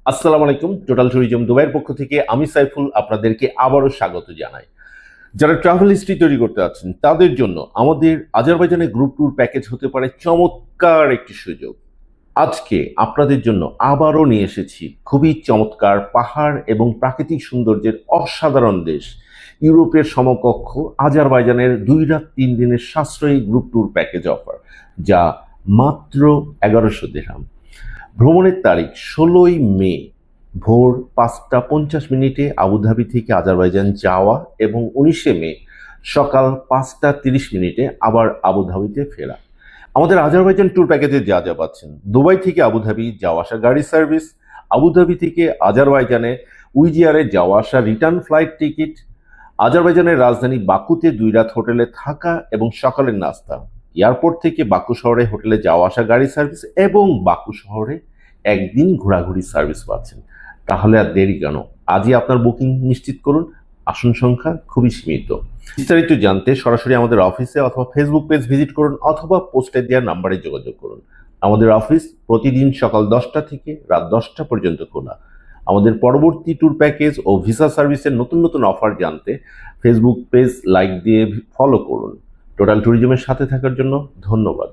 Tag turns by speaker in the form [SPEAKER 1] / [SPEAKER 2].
[SPEAKER 1] আসসালামু আলাইকুম। Total tourism দুবাইয়ের পক্ষ থেকে আমি সাইফুল আপনাদেরকে আবারও স্বাগত জানাই। যারা ট্রাভেল হিস্ট্রি তৈরি করতে আছেন তাদের জন্য আমাদের আজারবাইজানের গ্রুপ ট্যুর প্যাকেজ হতে পারে চমৎকার একটি সুযোগ। আজকে আপনাদের জন্য আবারও নিয়ে এসেছি খুবই চমৎকার পাহাড় এবং প্রাকৃতিক সৌন্দর্যের অসাধারণ দেশ ইউরোপের সমকক্ষ আজারবাইজানের 2 রাত 3 দিনের সাশ্রয়ী গ্রুপ ট্যুর প্যাকেজ অফার, যা মাত্র 1100 দিরহাম। ভ্রমণের তারিখ 16ই মে ভোর 5টা 50 মিনিটে আবুধাবি থেকে আজারবাইজান যাওয়া এবং 19শে মে সকাল 5টা 30 মিনিটে আবার আবুধাবিতে ফেরা। আমাদের আজারবাইজান ট্যুর প্যাকেজে যা যা পাচ্ছেন: দুবাই থেকে আবুধাবি যাওয়া আসা গাড়ি সার্ভিস, আবুধাবি থেকে আজারবাইজানে উইজিয়ারে যাওয়া আসা রিটার্ন ফ্লাইট টিকিট, আজারবাইজানের রাজধানী বাকুতে 2 রাত হোটেলে থাকা এবং সকালের নাস্তা, এয়ারপোর্ট থেকে বাকু শহরে হোটেলে যাওয়া আসা গাড়ি সার্ভিস এবং বাকু শহরে একদিন ঘোরাঘুরি সার্ভিস পাচ্ছেন। তাহলে আর দেরি কেন, আজই আপনার বুকিং নিশ্চিত করুন। আসন সংখ্যা খুবই সীমিত। বিস্তারিত জানতে সরাসরি আমাদের অফিসে অথবা ফেসবুক পেজ ভিজিট করুন অথবা পোস্টে দেওয়া নাম্বারে যোগাযোগ করুন। আমাদের অফিস প্রতিদিন সকাল 10টা থেকে রাত 10টা পর্যন্ত খোলা। আমাদের পরবর্তী ট্যুর প্যাকেজ ও ভিসা সার্ভিসের নতুন নতুন অফার জানতে ফেসবুক পেজ লাইক দিয়ে ফলো করুন। টোটাল ট্যুরিজমের সাথে থাকার জন্য ধন্যবাদ।